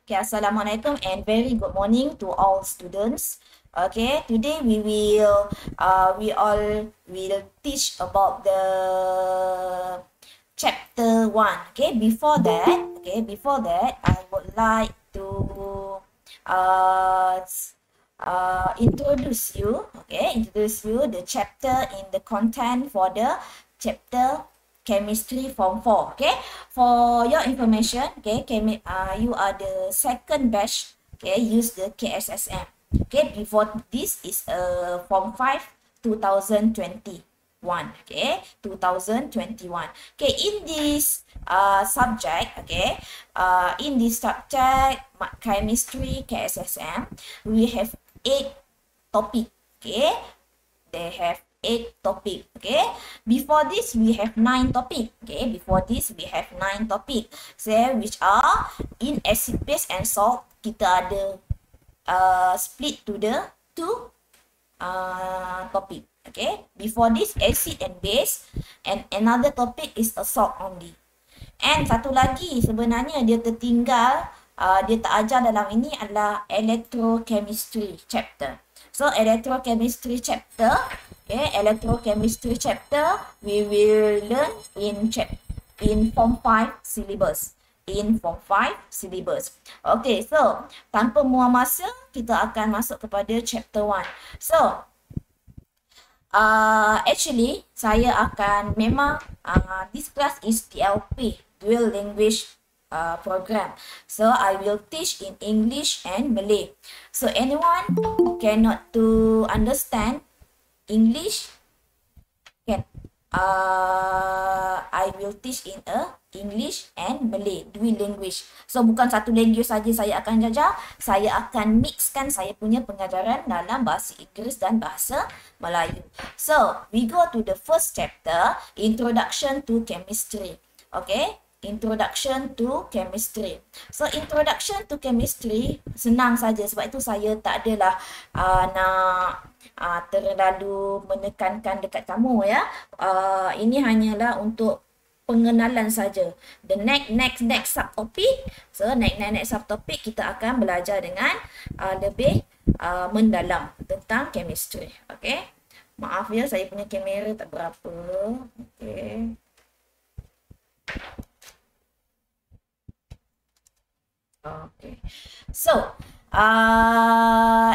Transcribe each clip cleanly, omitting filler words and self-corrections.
Okay, Assalamualaikum and very good morning to all students. Okay, today we all will teach about the chapter 1. Before that, I would like to uh, introduce you the chapter in the content for the chapter chemistry form 4. Okay, for your information, you are the second batch. Okay, use the KSSM. Okay, before this is form 5 2021. Okay, 2021. Okay, in this subject, chemistry KSSM, we have 8 topic. Okay, they have 8 topic. Okay, before this we have 9 topic. So which are in acid base and salt. Kita ada split to the 2 topic. Okay, before this acid and base, and another topic is a salt only. And satu lagi sebenarnya dia tertinggal, dia tak ajar dalam ini adalah electrochemistry chapter. So electrochemistry chapter, we will learn in form 5 syllabus. Okay, so tanpa buang masa, kita akan masuk kepada chapter 1. So actually saya akan this class is DLP, dual language program. So I will teach in English and Malay. So anyone who cannot to understand English can I will teach in English and Malay, dual language. So bukan satu language saja saya akan jajar, saya akan mixkan saya punya pengajaran dalam bahasa Inggeris dan bahasa Melayu. So we go to the first chapter, Introduction to Chemistry. Okay, Introduction to Chemistry. So introduction to chemistry senang saja, sebab itu saya tak adalah nak terlalu menekankan dekat kamu ya. Ini hanyalah untuk pengenalan saja. The next subtopic. So next subtopic kita akan belajar dengan lebih mendalam tentang chemistry. Okay. Maaf ya, saya punya kamera tak berapa. Okay. Okay. So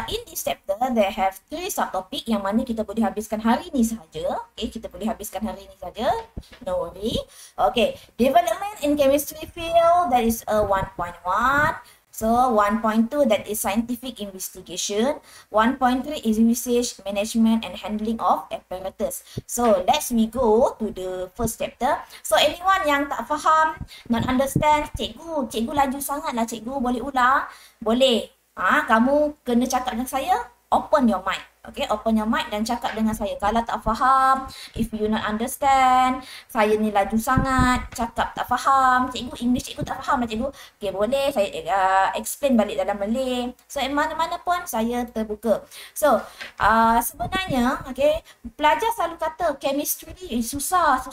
in this chapter, they have 3 subtopic yang mana kita boleh habiskan hari ni saja. Okay, no worry. Okay, development in chemistry field, that is 1.1. So 1.2, that is scientific investigation. 1.3 is research, management and handling of apparatus. So let's we go to the first chapter. So anyone yang tak faham, not understand, cikgu laju sangat lah cikgu, boleh ulang? Boleh. Kamu kena cakap dengan saya, open your mic. Okay, open your mic dan cakap dengan saya. Kalau tak faham, if you not understand, saya ni laju sangat, cakap tak faham, cikgu English cikgu tak faham lah cikgu. Okay, boleh saya explain balik dalam Malay. So mana-mana pun saya terbuka. So sebenarnya, okay, pelajar selalu kata chemistry ni susah. So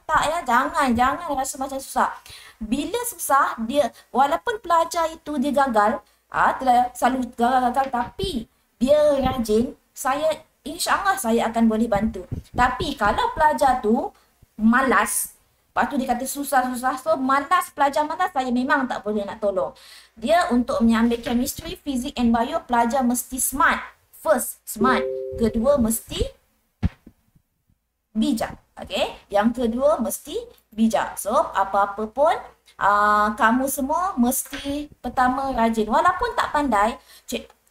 tak ya, jangan rasa macam susah. Bila susah, dia walaupun pelajar itu dia gagal, selalu gagal, tapi dia rajin, insyaAllah saya akan boleh bantu. Tapi kalau pelajar tu malas, lepas tu dia kata susah, so pelajar malas, saya memang tak boleh nak tolong. Dia untuk mengambil chemistry, physics and bio, pelajar mesti smart. First, smart. Kedua, mesti bijak. Okay, yang kedua mesti bijak. So apa-apa pun kamu semua mesti pertama rajin. Walaupun tak pandai,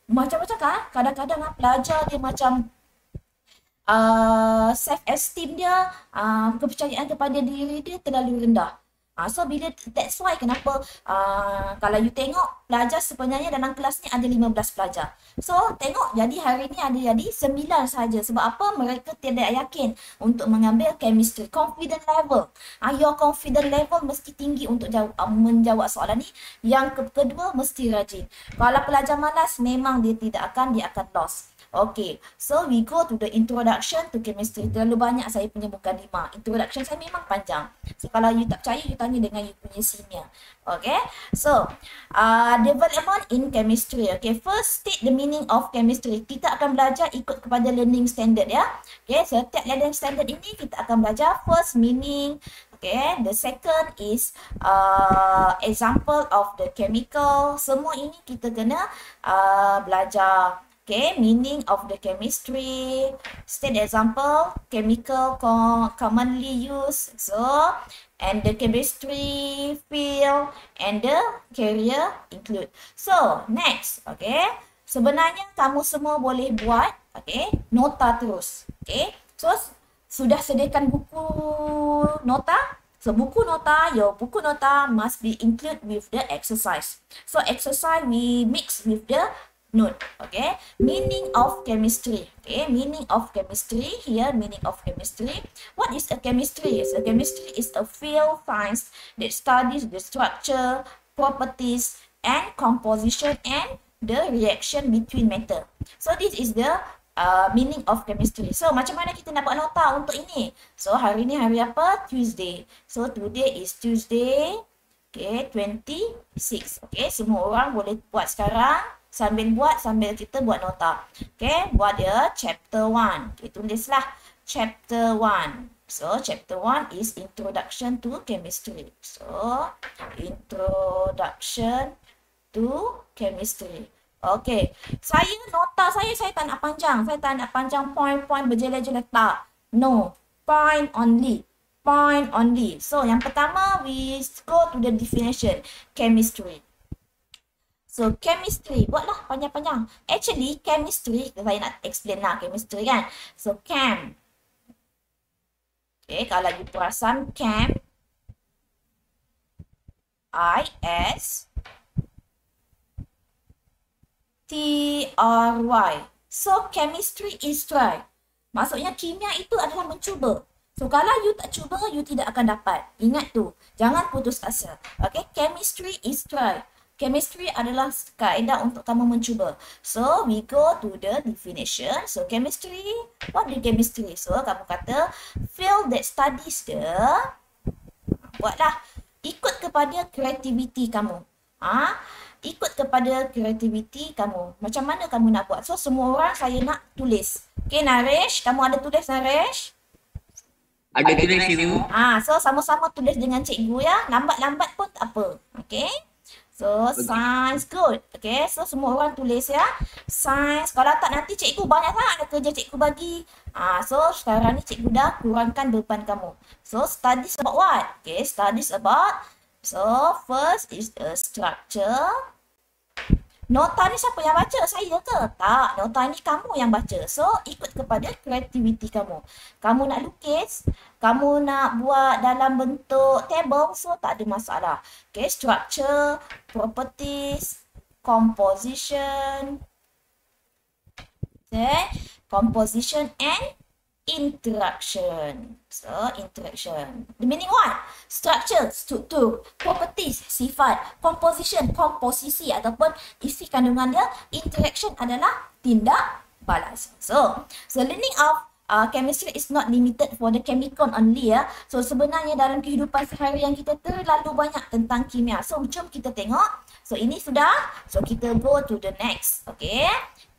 macam-macam kan, kadang-kadang pelajar dia macam self esteem dia, kepercayaan kepada diri dia terlalu rendah. So that's why kenapa kalau you tengok pelajar sebenarnya dalam kelas ni ada 15 pelajar. So tengok jadi hari ni ada jadi 9 saja. Sebab apa? Mereka tidak yakin untuk mengambil chemistry. Confident level. Your confident level mesti tinggi untuk menjawab soalan ni. Yang kedua mesti rajin. Kalau pelajar malas memang dia akan lost. Okay, so we go to the introduction to chemistry. Terlalu banyak saya punya mukadimah. Introduction saya memang panjang. So kalau you tak percaya, you tanya dengan you punya senior. Okay, so development in chemistry. Okay, first state the meaning of chemistry. Kita akan belajar ikut kepada learning standard ya. Okay, setiap learning standard ini kita akan belajar first meaning. Okay, the second is example of the chemical. Semua ini kita kena belajar. Okay, meaning of the chemistry. State example, chemical commonly used. So, and the chemistry field and the career include. So, next, okay. Sebenarnya kamu semua boleh buat, okay, nota terus. Okay, so sudah sediakan buku nota? So, buku nota, your buku nota must be included with the exercise. So, exercise we mix with the note. Okay, meaning of chemistry. Okay, meaning of chemistry here. Meaning of chemistry. What is a chemistry? So chemistry is a field science that studies the structure, properties, and composition and the reaction between matter. So this is the meaning of chemistry. So macam mana kita nak buat nota untuk ini? So hari ni hari apa? Tuesday. So today is Tuesday. Okay, 26. Okay, semua orang boleh buat sekarang. Sambil buat, sambil kita buat nota. Okay, buat dia chapter 1. Okay, tulislah chapter 1. So, chapter 1 is introduction to chemistry. So, introduction to chemistry. Okay, nota saya tak nak panjang. Saya tak nak panjang point-point berjelas-jelas. Tak. No, point only. Point only. So, yang pertama, we go to the definition. Chemistry. So, chemistry. Buatlah panjang-panjang. Actually, chemistry, saya nak explain lah chemistry kan. So, chem. Okay, kalau you perasan, chem. I-S-T-R-Y. So, chemistry is try. Maksudnya, kimia itu adalah mencuba. So, kalau you tak cuba, you tidak akan dapat. Ingat tu. Jangan putus asa. Okay, chemistry is try. Chemistry adalah kaedah untuk kamu mencuba. So, we go to the definition. So, chemistry, what is chemistry? So, kamu kata, field that studies the, buatlah, ikut kepada kreativiti kamu. Ikut kepada kreativiti kamu. Macam mana kamu nak buat? So, semua orang saya nak tulis. Okay, Naresh, kamu ada tulis, Naresh? Ada tulis, Ibu. So, sama-sama tulis dengan cikgu ya. Lambat-lambat pun tak apa. Okay? So, science good. Okay, so semua orang tulis ya. Science. Kalau tak nanti cikgu banyak sangat ada kerja cikgu bagi. So, sekarang ni cikgu dah kurangkan beban kamu. So, studies about what? Okay, studies about. So, first is the structure. Nota ni siapa yang baca? Saya ke? Tak. Nota ni kamu yang baca. So, ikut kepada kreativiti kamu. Kamu nak lukis, kamu nak buat dalam bentuk table, so tak ada masalah. Okay, structure, properties, composition. Okay, composition and interaction. So, interaction. The meaning what? Structure, struktur. Properties, sifat. Composition, komposisi ataupun isi kandungan dia. Interaction adalah tindak balas. So learning of chemistry is not limited for the chemical only ya. So, sebenarnya dalam kehidupan seharian kita terlalu banyak tentang kimia. So, jom kita tengok. So, ini sudah. So, kita go to the next. Okay.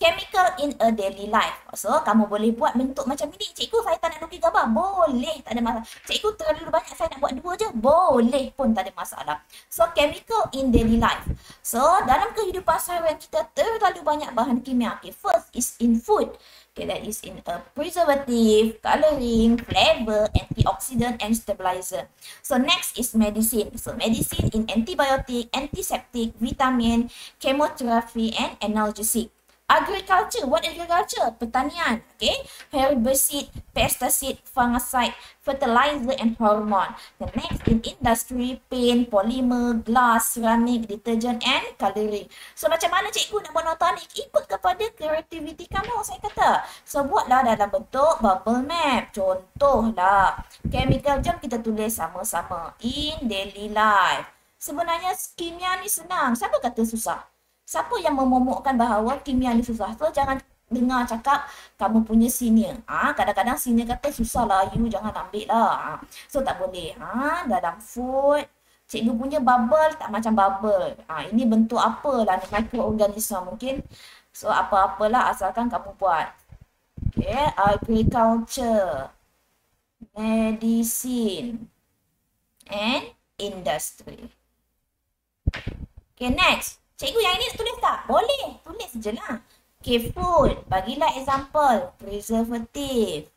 Chemical in a daily life. So, kamu boleh buat bentuk macam ini. Cikgu, saya tak nak lukis gambar. Boleh, tak ada masalah. Cikgu, terlalu banyak, saya nak buat 2 je. Boleh pun, tak ada masalah. So, chemical in daily life. So, dalam kehidupan seharian kita terlalu banyak bahan kimia. Okay, first is in food. Okay, that is in a preservative, coloring, flavor, antioxidant, and stabilizer. So, next is medicine. So, medicine in antibiotic, antiseptic, vitamin, chemotherapy, and analgesic. Agriculture, what agriculture? Pertanian, okay? Herbicide, pesticide, fungicide, fertilizer, and hormone. The next in industry, paint, polymer, glass, ceramic, detergent, and coloring. So, macam mana cikgu nak buat nota ni? Ikut kepada kreativiti kamu, saya kata. So, buatlah dalam bentuk bubble map. Contohlah, chemical, jom kita tulis sama-sama. In daily life. Sebenarnya, kimia ni senang. Siapa kata susah? Siapa yang memomokkan bahawa kimia ni susah? So, jangan dengar cakap kamu punya senior. Kadang-kadang senior kata susah lah, you jangan ambil lah. So tak boleh. Dalam food, cikgu punya bubble tak macam bubble. Ini bentuk apa lah ni, mikroorganisme mungkin. So apa-apalah asalkan kamu buat. Okay, agriculture, medicine, and industry. Okay, next. Cikgu yang ini nak tulis tak? Boleh. Tulis je lah. Okay, food. Bagilah example. Preservative.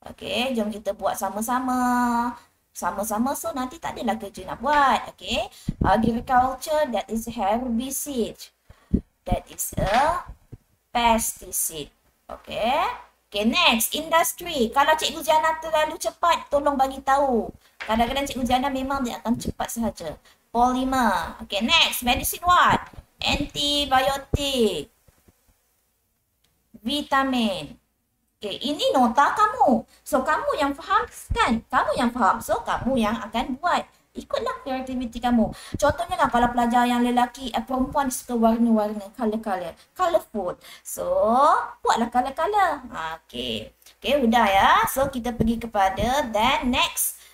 Okay, jom kita buat sama-sama. Sama-sama, so nanti tak adalah kerja nak buat. Okay, agriculture, that is herbicide. That is a pesticide. Okay. Okay, next. Industry. Kalau Cikgu Ziana terlalu cepat, tolong bagi tahu. Kadang-kadang Cikgu Ziana memang dia akan cepat sahaja. Polymer. Okay, next. Medicine what? Antibiotik. Vitamin. Okay, ini nota kamu. So, kamu yang faham kan? Kamu yang faham. So, kamu yang akan buat. Ikutlah kreativiti kamu. Contohnya kan kalau pelajar yang lelaki, perempuan suka warna-warna, color-color, colorful. So, buatlah color-color. Okay. Okay, udah ya. So, kita pergi kepada then next.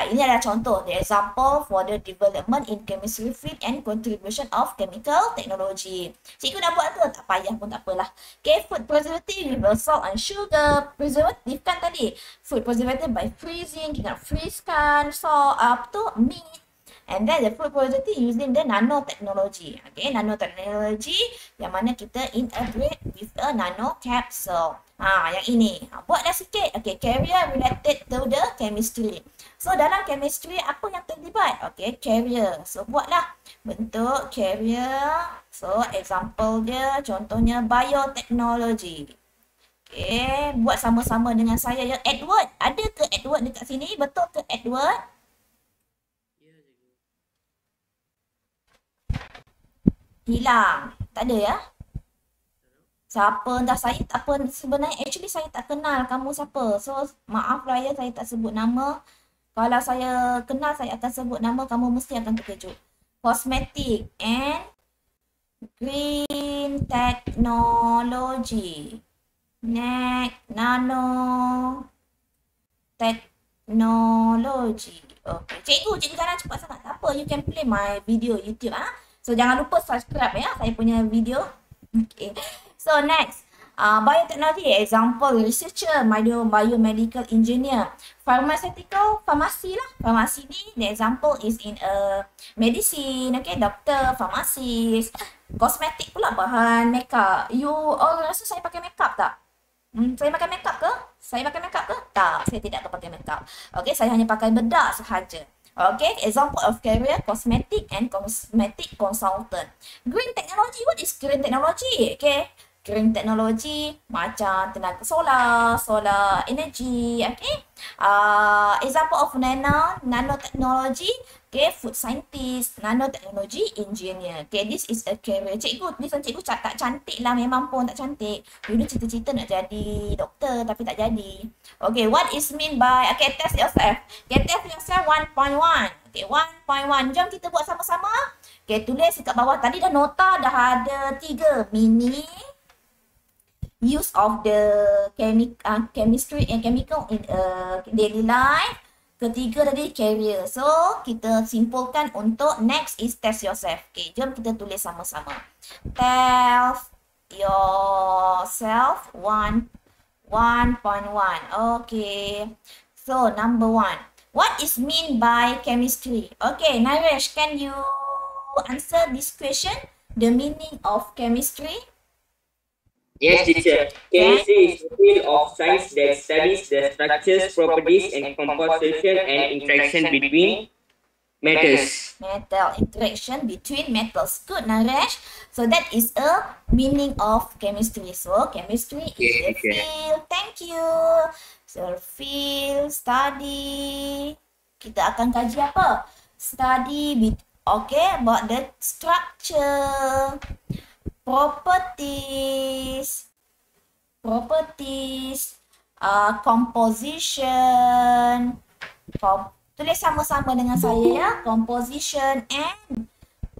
Ini adalah contoh, the example for the development in chemistry field and contribution of chemical technology. Cikgu dah buat tu, tak payah pun tak apalah. Okay, food preservative with salt and sugar. Preservative kan tadi. Food preservative by freezing, kita nak freeze kan, salt, meat. And then the food preservative using the nanotechnology. Okay, nanotechnology yang mana kita integrate with a nano capsule. Yang ini. Buatlah sikit. Okay, carrier related to the chemistry. So, dalam chemistry, apa yang terlibat? Okay, carrier. So, buatlah bentuk carrier. So, example dia, contohnya biotechnology. Okay, buat sama-sama dengan saya ya. Edward, ada ke Edward dekat sini? Betul ke Edward? Hilang. Tak ada ya? Siapa? Dah saya tak apa. Sebenarnya actually saya tak kenal kamu siapa. So maaf lah ya saya tak sebut nama. Kalau saya kenal saya akan sebut nama, kamu mesti akan terkejut. Cosmetic and green technology. Next, nano technology. Okay. Cikgu jangan cepat sangat. Tak apa, you can play my video YouTube. So jangan lupa subscribe ya saya punya video. Okay. So next, biotechnology, example researcher, biomedical engineer, pharmaceutical, farmasi lah. Farmasi ni, the example is in a medicine, okay, doctor, pharmacist. Kosmetik pula bahan makeup. You all rasa saya pakai makeup tak? Saya pakai makeup ke? Saya pakai makeup ke? Tak, saya tidak pakai makeup. Okay, saya hanya pakai bedak sahaja. Okay, example of career, cosmetic and cosmetic consultant. Green technology, what is green technology? Okay, green technology macam tenaga solar energy. Okay, example of nanotechnology. Okay, food scientist, nanotechnology engineer. Okay, this is a career. Cikgu, tulisan cikgu tak cantik lah, memang pun tak cantik. Dulu cita-cita nak jadi doktor tapi tak jadi. Okay, what is mean by, okay, test yourself. Okay, test yourself 1.1. Okay, 1.1. Jom kita buat sama-sama. Okay, tulis dekat bawah. Tadi dah nota dah ada 3. Meaning, use of the chemistry and chemical in daily life. Ketiga tadi carrier. So, kita simpulkan untuk next is test yourself. Okay, jom kita tulis sama-sama. Test yourself 1.1. Okay. So, number 1. What is mean by chemistry? Okay, Naresh, can you answer this question? The meaning of chemistry? Yes, teacher. Chemistry is the field of science that studies the structures, properties, and composition and interaction between metals. Metal interaction between metals. Good, Naresh. So that is a meaning of chemistry. So chemistry is the field. Thank you. So field study. Kita akan kaji apa? Study about the structure, properties, composition. Tulis sama-sama dengan saya ya. Composition and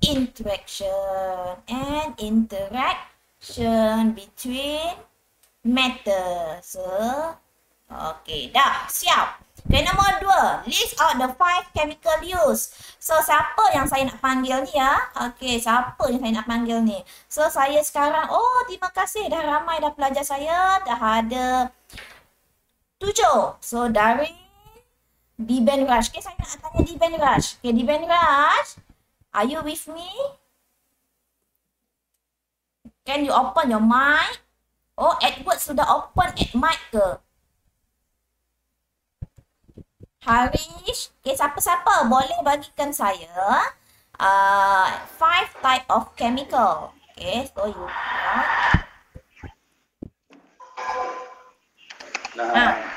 interaction. between matters. So, okay, dah siap. Okay, nombor 2. List out the 5 chemical use. So, siapa yang saya nak panggil ni ya? Okay, siapa yang saya nak panggil ni? So, saya sekarang, oh terima kasih dah ramai dah pelajar saya. Dah ada 7. So, dari Diben Raj. Okay, saya nak tanya Diben Raj. Okay, Diben Raj, are you with me? Can you open your mic? Oh, Edward sudah open mic ke? Harish, okay, siapa-siapa boleh bagikan saya 5 type of chemical. Okay, so you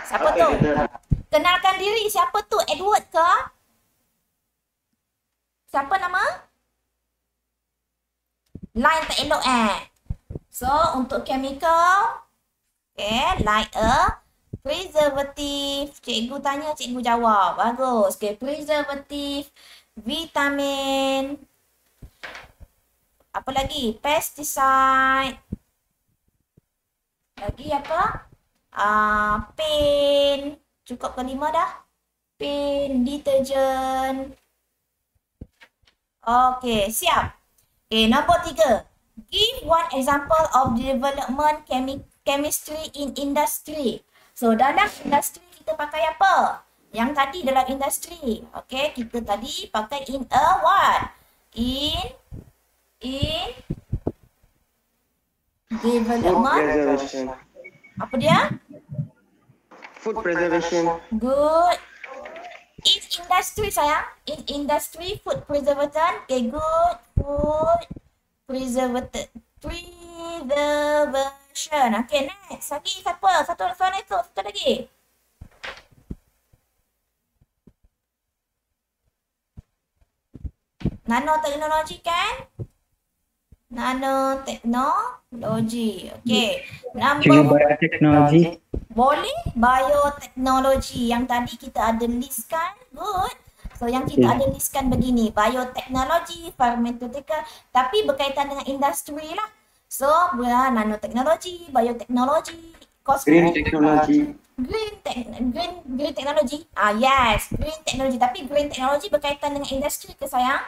siapa tu? Kenalkan diri, siapa tu? Edward ke? Siapa nama? Line tak elok So, untuk chemical, okay, like a preservative. Cikgu tanya, cikgu jawab. Bagus. Okay, preservative, vitamin. Apa lagi? Pesticide. Lagi apa? Paint. Cukup ke 5 dah? Paint, detergent. Okay, siap. Okay, nombor 3. Give one example of development chemistry in industry. So, dalam industri kita pakai apa? Yang tadi dalam industri. Okay, kita tadi pakai in a what? In development. Apa dia? Food preservation. Good. In industry sayang. In industry, food preservation. Okay, good. Food preservation. Okay, next. Lagi siapa? Satu lagi. Nanoteknologi kan? Nanoteknologi. Okay. Number Bioteknologi. boleh bioteknologi. Yang tadi kita ada listkan. Good. So yang kita ada listkan begini. Bioteknologi, pharmaceutical. Tapi berkaitan dengan industri lah. So nanoteknologi, bioteknologi, Green technology. Green technology. Yes, green technology. Tapi green technology berkaitan dengan industri ke sayang?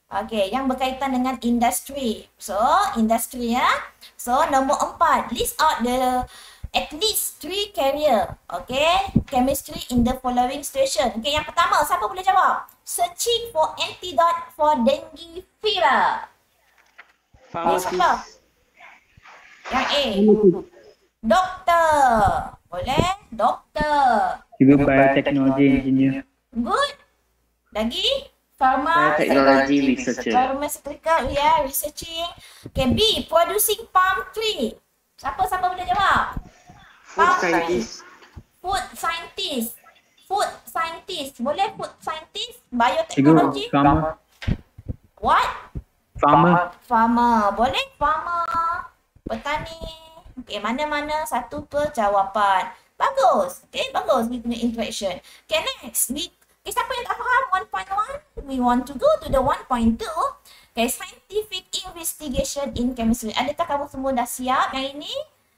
Okay, yang berkaitan dengan industri. So, industri ya. So, nombor 4. List out the at least 3 carrier. Okay, chemistry in the following situation. Okay, yang pertama, siapa boleh jawab? Searching for antidote for dengue fever. Siapa? Yang A. Doktor. Boleh? Doktor. Juga biotechnology engineer. Good. Lagi? Biotechnology researcher. Pharmaceutical, yeah, researching. Okay, B. Producing palm tree. Siapa boleh jawab? Food scientist. Food scientist. Food scientist. Boleh food scientist? Juga Biotechnology? farmer. What? Farmer. Farmer. Boleh farmer. Petani. Okay, mana-mana satu jawapan. Bagus. Okay, bagus. We punya interaction. Okay, next. Okay, siapa yang tak faham 1.1? We want to go to the 1.2. Okay, scientific investigation in chemistry. Adakah kamu semua dah siap yang ini?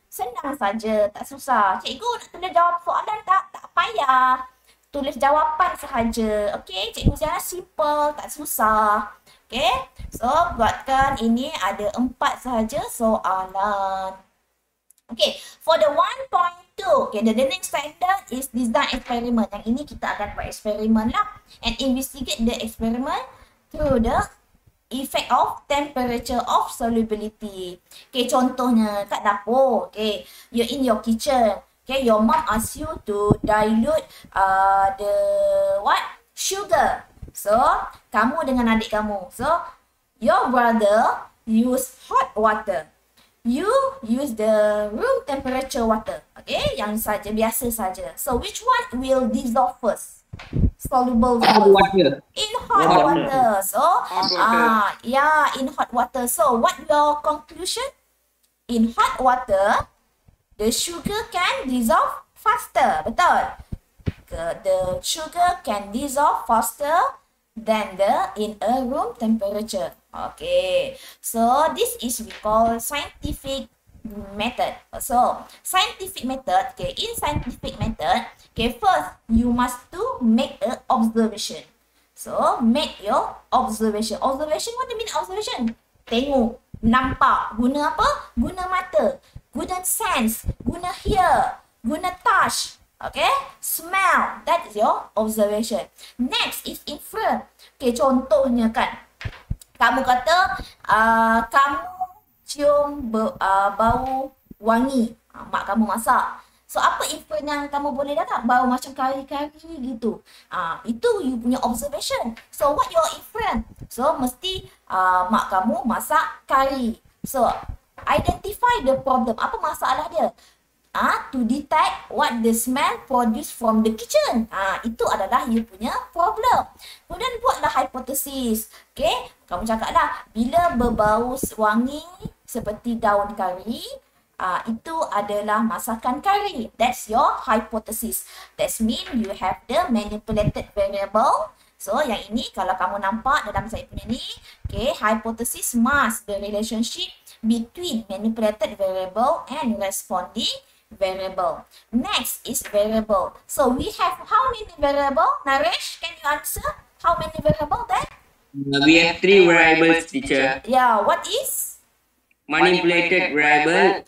Senang saja, tak susah. Cikgu nak tulis jawab soalan tak payah. Tulis jawapan sahaja. Okay, cikgu jangan simple, tak susah. Okay, so buatkan ini ada 4 sahaja soalan. Okay, for the 1.2, okay, the learning standard is design experiment. Yang ini kita akan buat eksperimen lah. And investigate the experiment through the effect of temperature of solubility. Okay, contohnya kat dapur. Okay, you're in your kitchen. Okay, your mom asks you to dilute the what? Sugar. So, kamu dengan adik kamu. So, your brother use hot water. You use the room temperature water. Okay, yang saja biasa saja. So which one will dissolve first? Soluble first. In hot water. So yeah, in hot water. So what your conclusion? In hot water, the sugar can dissolve faster. Betul? The sugar can dissolve faster than in a room temperature. Okay, so this is we call scientific method. So scientific method, okay, in scientific method, okay, first you must to make a observation. So make your observation. Observation, what do you mean observation? Tengok, nampak, guna apa? Guna mata, guna sense, guna hear, guna touch, okay, smell. That is your observation. Next is infer. Okay, contohnya kan, kamu kata kamu cium bau wangi. Mak kamu masak. So apa infer yang kamu boleh dapat? Bau macam kari-kari gitu. Itu you punya observation. So what your infer? So mesti mak kamu masak kari. So identify the problem. Apa masalah dia? To detect what the smell produced from the kitchen. Itu adalah you punya problem. Kemudian buatlah hypothesis. Okay, kamu cakaplah bila berbau wangi seperti daun kari, itu adalah masakan kari. That's your hypothesis. That means you have the manipulated variable. So yang ini kalau kamu nampak dalam saya punya ni, okay, hypothesis mask the relationship between manipulated variable and responding variable. Next is variable. So we have how many variable? Naresh, can you answer? How many variable there? We have 3 variables, teacher. Yeah, what is? Manipulated variable,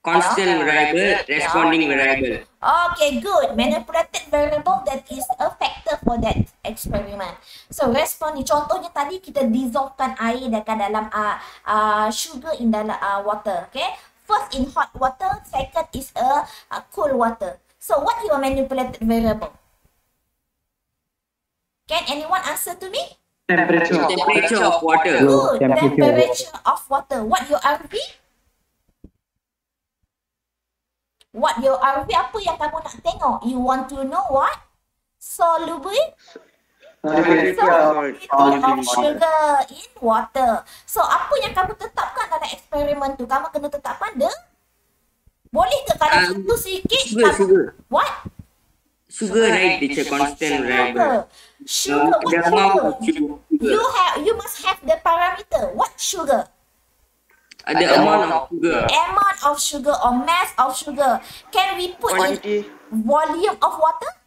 constant variable, responding variable. Okay, good. Manipulated variable, that is a factor for that experiment. So responding, contohnya tadi kita dissolvekan air dekat dalam sugar in dalam water. Okay. First in hot water, second is a cool water. So what your manipulated variable? Can anyone answer to me? Temperature. Temperature of water. Good. Temperature. Temperature of water. What your RV? What your RV? Apa yang kamu nak tengok? You want to know what? Soluble? Solubility Solubility of of sugar in water. So apa yang kamu tetapkan dalam eksperimen tu? Kamu kena tetapkan boleh ke kalau satu sikit? Sugar. What? Sugar, right, teacher, constant variable. Sugar. What The amount sugar? of sugar. You must have the parameter. What sugar? The amount of sugar. Amount of sugar or mass of sugar. Can we put in volume of water?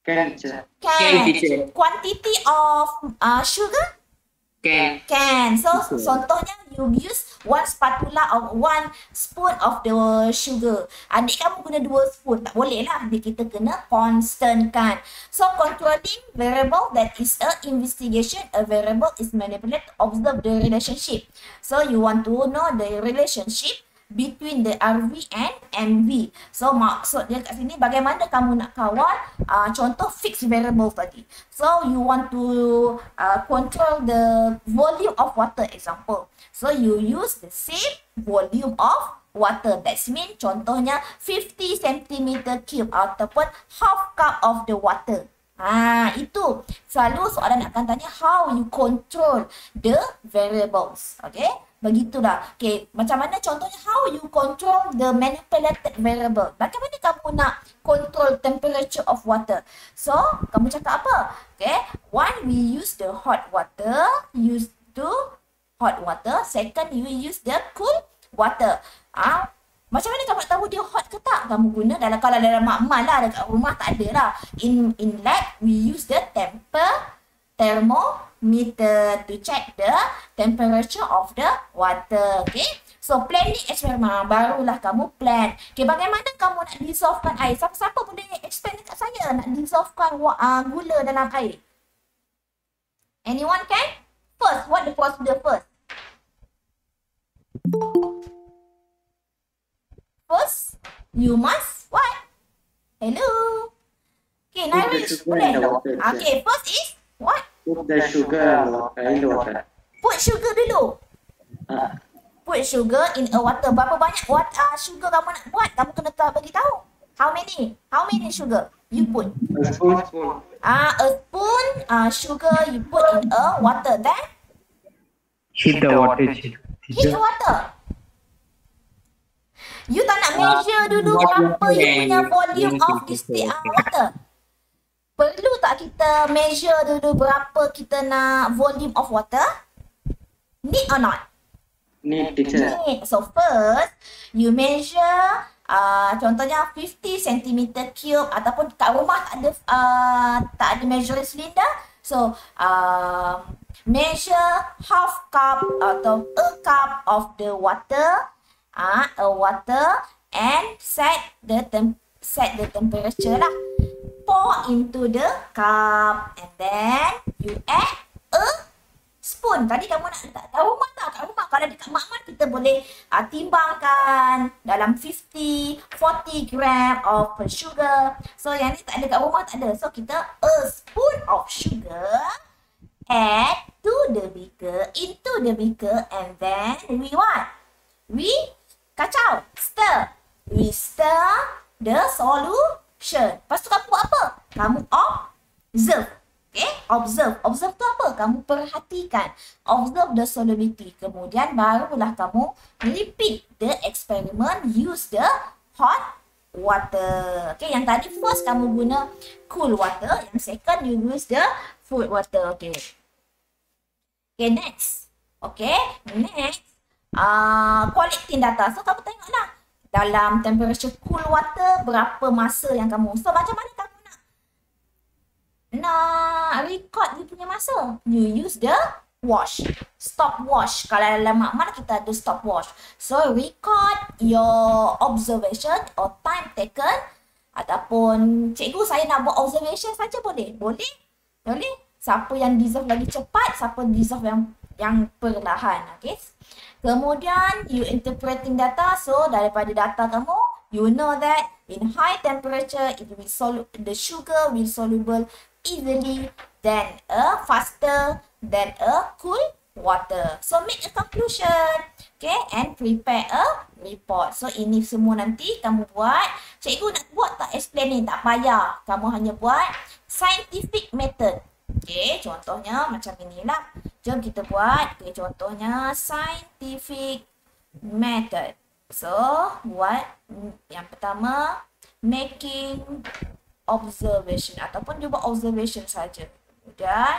Can, teacher. Can, teacher. Quantity of sugar? Can. So contohnya you use 1 spatula or 1 spoon of the sugar. Adik kamu guna 2 spoon. Tak boleh lah. Kita kena constant kan. So controlling variable, that is a investigation. A variable is manipulate, observe the relationship. So you want to know the relationship between the RV and MV. So maksud dia kat sini bagaimana kamu nak kawal contoh fixed variable tadi. So you want to control the volume of water example. So you use the same volume of water. That means contohnya 50 cm cube ataupun half cup of the water. Itu selalu soalan akan tanya how you control the variables. Okay, begitulah. Okay, macam mana contohnya how you control the manipulated variable. Bagaimana kamu nak control temperature of water? So kamu cakap apa? Okay, one we use the hot water, use to hot water. Second you use the cool water. Macam mana kamu nak tahu dia hot ke tak? Kamu guna dalam, kalau dalam makmal lah, dekat rumah tak ada lah. In lab, we use the thermometer to check the temperature of the water. Okay. So planning eksperimen, barulah kamu plan. Okay, bagaimana kamu nak dissolvekan air? Siapa-siapa boleh explain dekat saya nak dissolvekan gula dalam air? Anyone can? First, what the procedure first? First, you must what? Hello. Okay, Naresh, boleh? Okay, first is what? Put the sugar in the water. Put sugar dulu. Put sugar in a water. Berapa banyak sugar kamu nak buat? Kamu kena bagi tahu. How many? How many sugar you put? A spoon. A spoon sugar you put in a water. Then Heat the water. heat the water. You tak nak measure dulu berapa you punya volume of this water? Perlu tak kita measure dulu berapa kita nak volume of water? Need or not? Need, teacher. Need. So first, you measure contohnya 50 cm cube ataupun kat rumah tak ada measuring cylinder. So measure half cup atau a cup of the water, and set the temperature lah. Pour into the cup and then you add a spoon. Tadi kamu nak letak kat rumah tak? Kat rumah kalau dekat makmal kita boleh timbangkan dalam 40 gram of sugar. So yang ni tak ada kat rumah, tak ada. So kita a spoon of sugar add to the beaker, into the beaker, and then we what? We kacau, stir. We stir the solution. Lepas tu kamu buat apa? Kamu observe. Okay, observe. Observe tu apa? Kamu perhatikan. Observe the solubility. Kemudian barulah kamu repeat the experiment. Use the hot water. Okay, yang tadi first kamu guna cool water. Yang second you use the food water. Okay. Okay, next. Okay, next. Quality data. So, kamu tengoklah. Dalam temperature cool water, berapa masa yang kamu. So, macam mana kamu nak record dia punya masa? You use the watch. Stopwatch. Kalau dalam makmal kita ada stopwatch. So, record your observation or time taken. Ataupun, cikgu saya nak buat observation saja boleh? Boleh? Boleh? Siapa yang deserve lagi cepat, siapa deserve yang perlahan. Okay? Kemudian, you interpreting data. So, daripada data kamu, you know that in high temperature, the sugar will soluble easily faster than a cool water. So, make a conclusion. Okay, and prepare a report. So, ini semua nanti kamu buat. Cikgu nak buat tak explain ni? Tak payah. Kamu hanya buat scientific method. Okay, contohnya macam inilah. Jom kita buat. Okay, contohnya scientific method. So, buat yang pertama, making observation. Ataupun dia buat observation saja. Kemudian,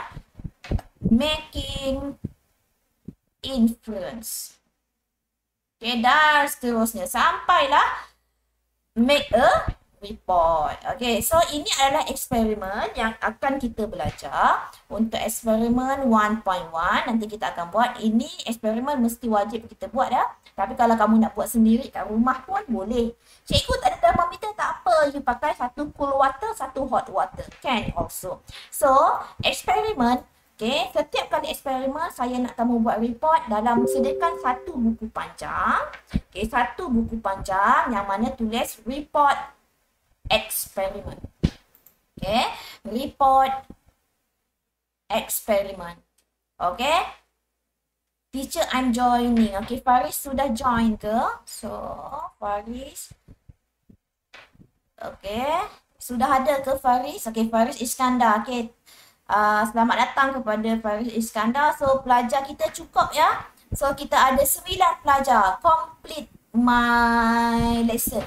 making inference. Okay, dan seterusnya. Sampailah make a report. Okay, so ini adalah eksperimen yang akan kita belajar. Untuk eksperimen 1.1 nanti kita akan buat. Ini eksperimen mesti wajib kita buat dah. Tapi kalau kamu nak buat sendiri kat rumah pun boleh. Cikgu tak ada thermometer, tak apa. You pakai satu cool water, satu hot water. Can also. So, eksperimen. Okay, setiap kali eksperimen saya nak kamu buat report dalam sediakan satu buku panjang. Okay, satu buku panjang yang mana tulis report experiment. Okay, report experiment. Okay, teacher I'm joining. Okay, Faris sudah join ke? So, Faris. Okay, sudah ada ke Faris? Okay, Faris Iskandar. Okay, selamat datang kepada Faris Iskandar. So, pelajar kita cukup ya. So, kita ada 9 pelajar. Complete my lesson.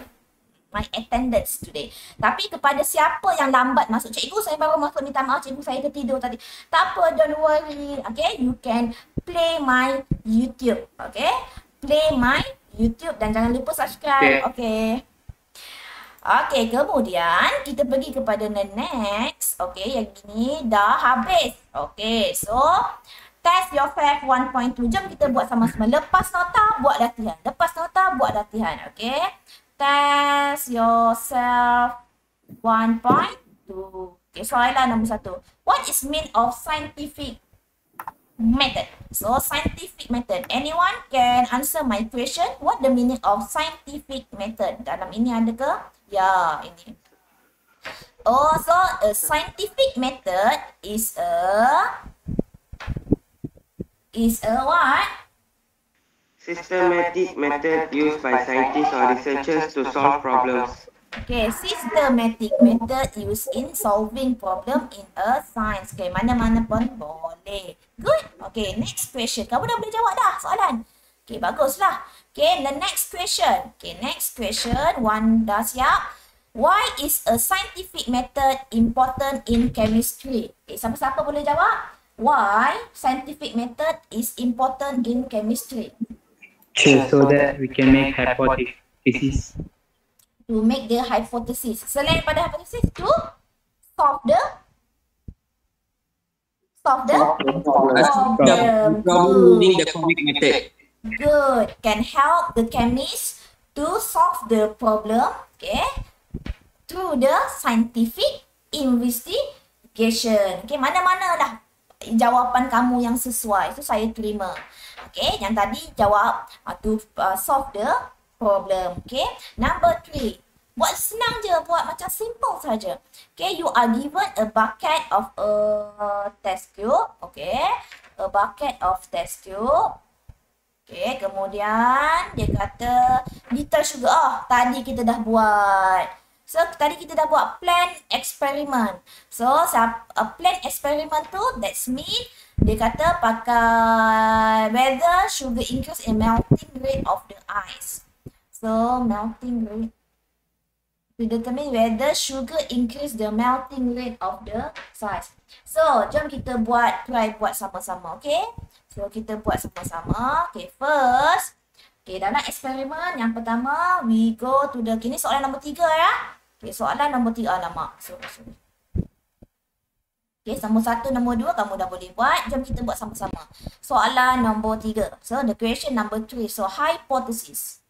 My attendance today. Tapi kepada siapa yang lambat masuk, cikgu saya baru masuk, minta maaf cikgu saya tertidur tadi. Tak apa, don't worry. Okay, you can play my YouTube. Okay, play my YouTube dan jangan lupa subscribe. Okay. Okay, kemudian kita pergi kepada the next. Okay, yang ini dah habis. Okay, so test yourself 1.2. Jom kita buat sama-sama. Lepas nota, buat latihan. Lepas nota, buat latihan. Okay. Test yourself 1.2. Okay, soalan nombor 1. What is mean of scientific method? So, scientific method. Anyone can answer my question? What the meaning of scientific method? Dalam ini ada ke? Ya, ini. Oh, so a scientific method is a what? Systematic method used by scientists or researchers to solve problems. Okay, systematic method used in solving problem in a science. Okay, mana-mana pun boleh. Good. Okay, next question. Kamu dah boleh jawab dah soalan? Okay, baguslah. Okay, the next question. Okay, next question. One dah siap. Why is a scientific method important in chemistry? Okay, siapa-siapa boleh jawab? Why scientific method is important in chemistry? So that we can make hypothesis. To make the hypothesis. Selain pada hypothesis, to solve the problem. Using the correct method. Good. Can help the chemist to solve the problem, okay, through the scientific investigation. Okay, mana-mana dah jawapan kamu yang sesuai. Itu saya terima. Okay, yang tadi jawab to solve the problem. Okay, number 3. Buat senang je, buat macam simple saja. Okay, you are given a bucket of a test tube. Okay, a bucket of test tube. Okay, kemudian dia kata little sugar. Oh, tadi kita dah buat. So, tadi kita dah buat plan experiment. So, a plan experiment tu, that's mean dia kata pakai whether sugar increase in melting rate of the ice. So, melting rate to determine whether sugar increase the melting rate of the size. So, jom kita try buat sama-sama, okay? So, kita buat sama-sama. Okay, first, okay, dalam eksperimen yang pertama, we go to the, okay, ni soalan nombor 3 ya. Okay, soalan nombor 3, alamak, sorry. Okay, nombor 1, nombor 2, kamu dah boleh buat. Jom kita buat sama-sama. Soalan nombor 3. So, the question number 3, so hypothesis.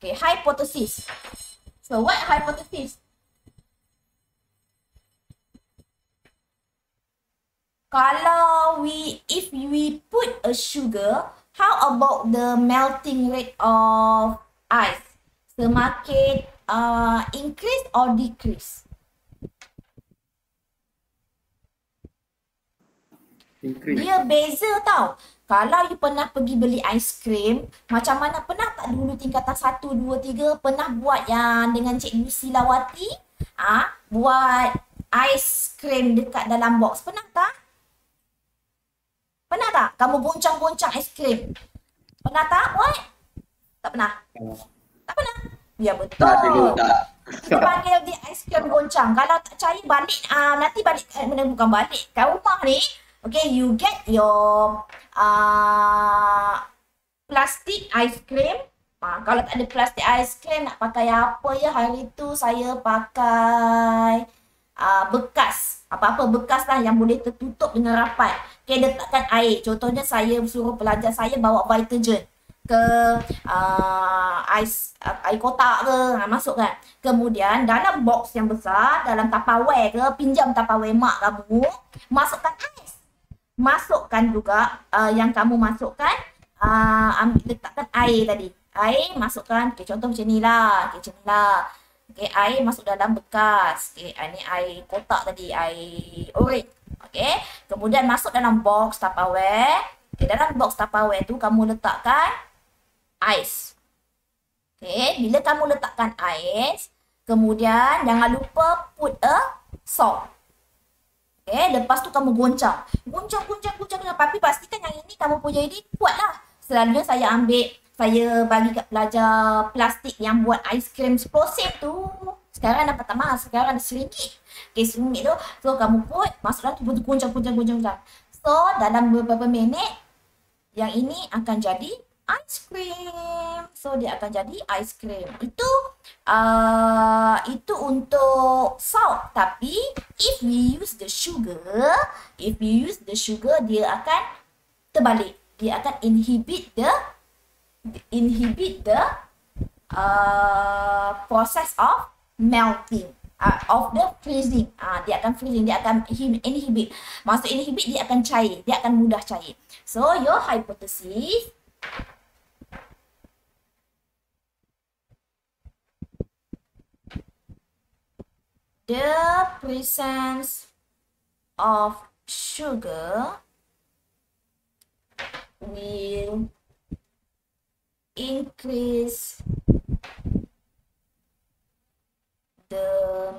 Okay, hypothesis. So, what hypothesis? Kalau if we put a sugar, how about the melting rate of ice? Semakin increase or decrease? Increase. Dia beza tau. Kalau you pernah pergi beli aiskrim, macam mana, pernah tak dulu tingkatan 1, 2, 3 pernah buat yang dengan Cikgu Silawati? Buat aiskrim dekat dalam box. Pernah tak? Pernah tak? Kamu goncang-goncang aiskrim. Pernah tak buat? Tak pernah? Tak pernah? Ya betul. Kita panggil dia aiskrim goncang. Kalau tak percaya balik, nanti balik, bukan balik. Kat rumah ni, okay, you get your plastik aiskrim. Kalau tak ada plastik aiskrim, nak pakai apa ya? Hari tu saya pakai bekas. Apa-apa bekas lah yang boleh tertutup dengan rapat. Okay, letakkan air. Contohnya saya suruh pelajar saya bawa Vitagen ke air kotak ke, masukkan. Kemudian dalam box yang besar, dalam Tupperware ke, pinjam Tupperware mak kamu, masukkan ais. Masukkan juga yang kamu masukkan, letakkan air tadi. Air masukkan, okay, contoh macam ni lah. Okay, air masuk dalam bekas. Okay, ni air kotak tadi, air orange. Okay, kemudian masuk dalam box Tupperware. Okay, dalam box Tupperware tu kamu letakkan ais. Okay, bila kamu letakkan ais, kemudian jangan lupa put a salt. Okay, lepas tu kamu goncang. Goncang. Tapi pastikan yang ini kamu punya ini kuat lah. Selalunya saya bagi kat pelajar plastik yang buat aiskrim 10 sen tu. Sekarang dapat mahal, sekarang ada RM1. Okay, RM1 tu. So, kamu put, masuk dalam tu, goncang. So, dalam beberapa minit, yang ini akan jadi aiskrim. So, dia akan jadi aiskrim. Itu untuk salt. Tapi, if we use the sugar, dia akan terbalik. Dia akan inhibit the process of melting, of the freezing. Dia akan freezing, dia akan inhibit. Maksud inhibit, dia akan cair, dia akan mudah cair. So, your hypothesis, the presence of sugar will increase the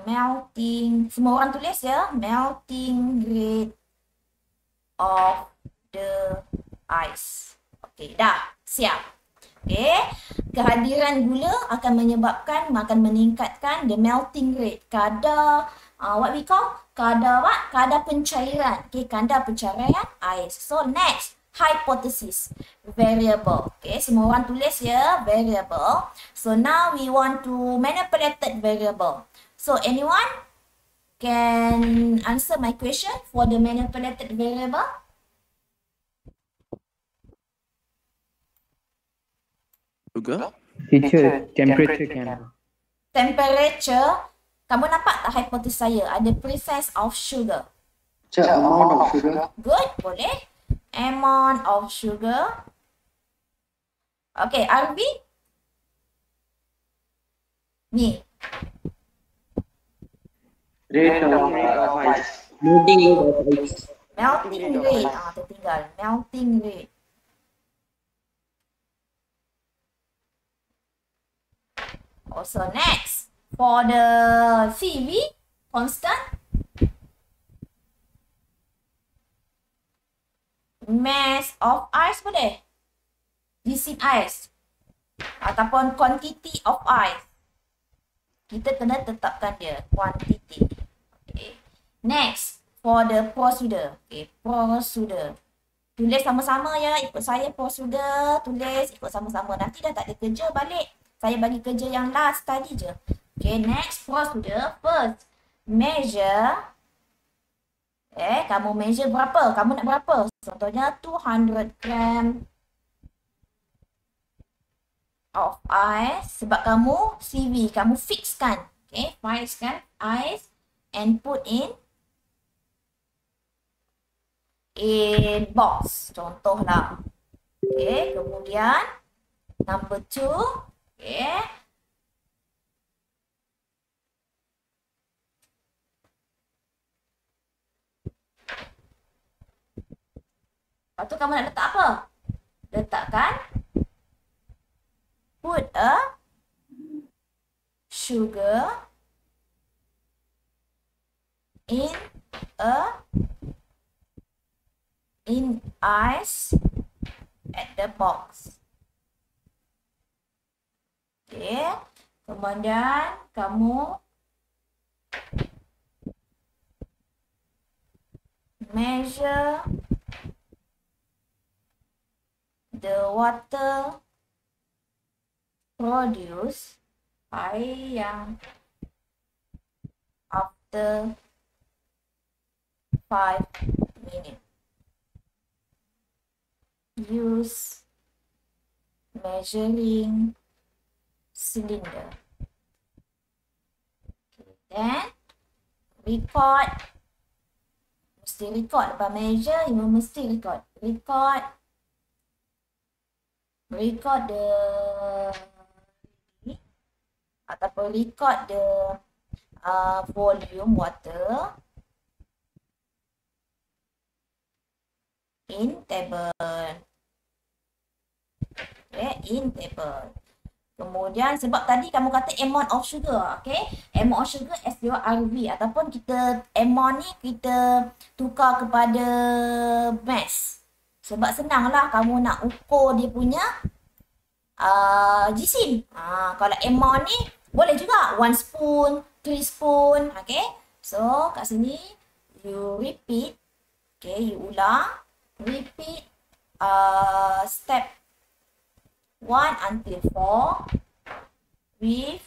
melting, semua orang tulis ya, melting rate of the ice. Okay, dah siap. Okay, kehadiran gula akan menyebabkan, akan meningkatkan the melting rate, kadar what we call kadar what? Kadar pencairan. Okay, kadar pencairan air. So next, hypothesis, variable. Okay, semua orang tulis ya, variable. So now we want to manipulated variable. So anyone can answer my question for the manipulated variable? Sugar? Teacher, temperature can. Temperature, kamu nampak tak hipotesis saya? Ada presence of sugar. Amount of sugar. Good, boleh. Amount of sugar. Okay, RV? Ni. Rate of ice. Melting rate of ice. Melting rate. Tertinggal. Melting rate. Also next, for the CV, constant. Mass of ice boleh? Gisim ice. Ataupun quantity of ice. Kita kena tetapkan dia. Quantity. Okay. Next, for the procedure. Okay, procedure. Tulis sama-sama ya. Ikut saya procedure. Tulis ikut sama-sama. Nanti dah tak ada kerja balik. Saya bagi kerja yang last tadi je. Okay, next procedure. First, measure. Kamu measure berapa? Kamu nak berapa? Contohnya 200 gram of ice. Sebab kamu CV, kamu fixkan. Okay, fixkan ice and put in box. Contohlah. Okay, kemudian number 2. Okay. Lepas tu kamu nak letak apa? Letakkan put a sugar in ice at the box. Okay. Kemudian kamu measure the water produce air yang after 5 minutes. Use measuring cylinder. Okay, then record. Mesti record lepas measure, you mesti record. Record the ataupun record the volume water in table. Okay, in table. Kemudian sebab tadi kamu kata amount of sugar, okay? Amount of sugar SDRV ataupun kita amount ni kita tukar kepada mass. Sebab senanglah kamu nak ukur dia punya jisim. Kalau amount ni boleh juga 1 spoon, 3 spoon, okay? So kat sini you repeat, okay? You ulang, repeat step 1 until 4 with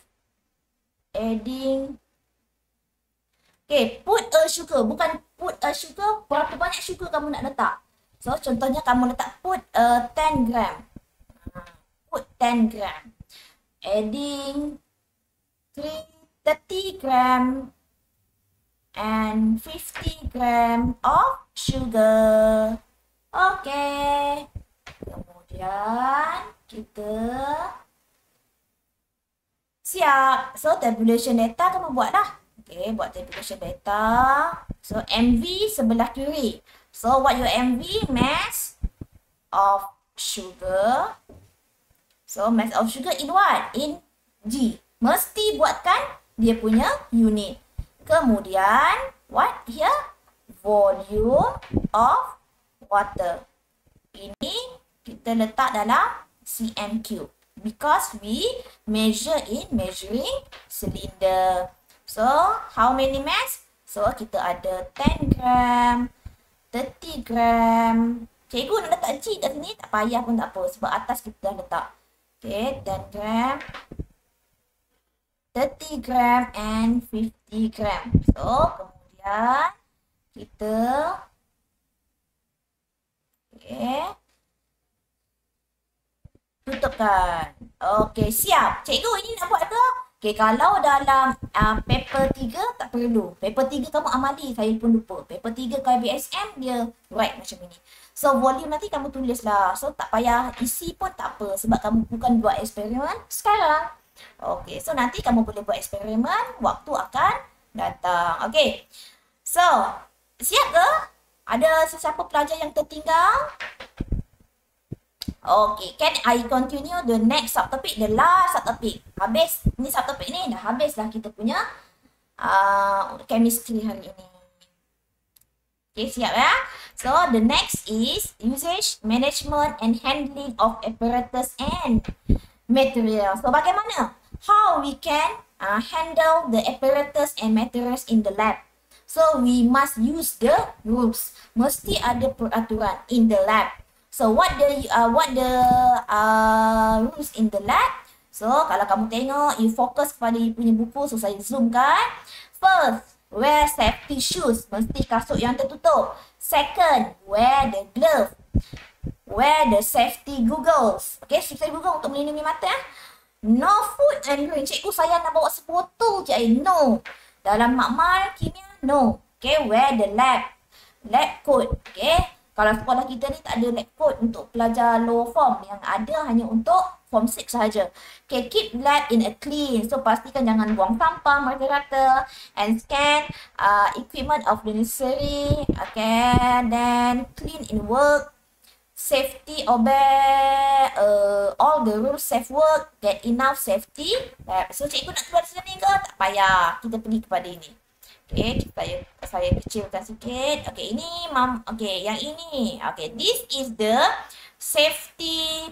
adding. Okay, put a sugar. Bukan put a sugar, berapa banyak sugar kamu nak letak. So, contohnya kamu letak put 10 gram. Put 10 gram. Adding 30 gram and 50 gram of sugar. Okay. Kemudian kita siap. So, tabulation data kamu buat lah. Okay, buat tabulation data. So, MV sebelah kiri. So, what your MV? Mass of sugar. So, mass of sugar in what? In G. Mesti buatkan dia punya unit. Kemudian, what here? Volume of water. Ini kita letak dalam cm cube. because we measure in measuring cylinder. So, how many mass? So, kita ada 10 gram, 30 gram. Cikgu nak letak G kat sini, tak payah pun tak apa. Sebab atas kita dah letak. Okay, 10 gram, 30 gram and 50 gram. So, kemudian kita tutupkan. Okey, siap. Cikgu ini nak buat ke? Okey, kalau dalam paper 3 tak perlu. Paper 3 kamu amali, saya pun lupa. Paper 3 KBSM dia write macam ini. So, volume nanti kamu tulislah. So, tak payah isi pun tak apa sebab kamu bukan buat eksperimen sekarang. Okey, so nanti kamu boleh buat eksperimen, waktu akan datang. Okey. So, siap ke? Ada sesiapa pelajar yang tertinggal? Okay, can I continue the next subtopic, the last subtopic? Habis, ni subtopic ni dah habis lah kita punya chemistry hari ini. Okay, siap ya? So, the next is usage, management and handling of apparatus and material. So, bagaimana? How we can handle the apparatus and materials in the lab? So, we must use the rules. Mesti ada peraturan in the lab. So what the rules in the lab? So kalau kamu tengok, you fokus kepada you punya buku, so saya zoom kan. First, wear safety shoes, mesti kasut yang tertutup. Second, wear the glove. Wear the safety goggles. Okay, safety goggles untuk melindungi mata. No food and drink. Cikgu saya nak bawa sebotol je. No. Dalam makmal kimia, no. Okay, wear the lab coat. Okay. Kalau sekolah kita ni tak ada lab coat untuk pelajar lower form. Yang ada hanya untuk form 6 sahaja. Okay, keep lab in a clean. So, pastikan jangan buang sampah merata-rata. And scan equipment of the necessary. Okay, then clean in work. Safety, obey all the rules, safe work. Get enough safety lab. So, cikgu nak keluar sini ke? Tak payah. Kita pergi kepada ini. Okay, saya kecilkan sikit. Okay, ini okay, yang ini. Okay, this is the safety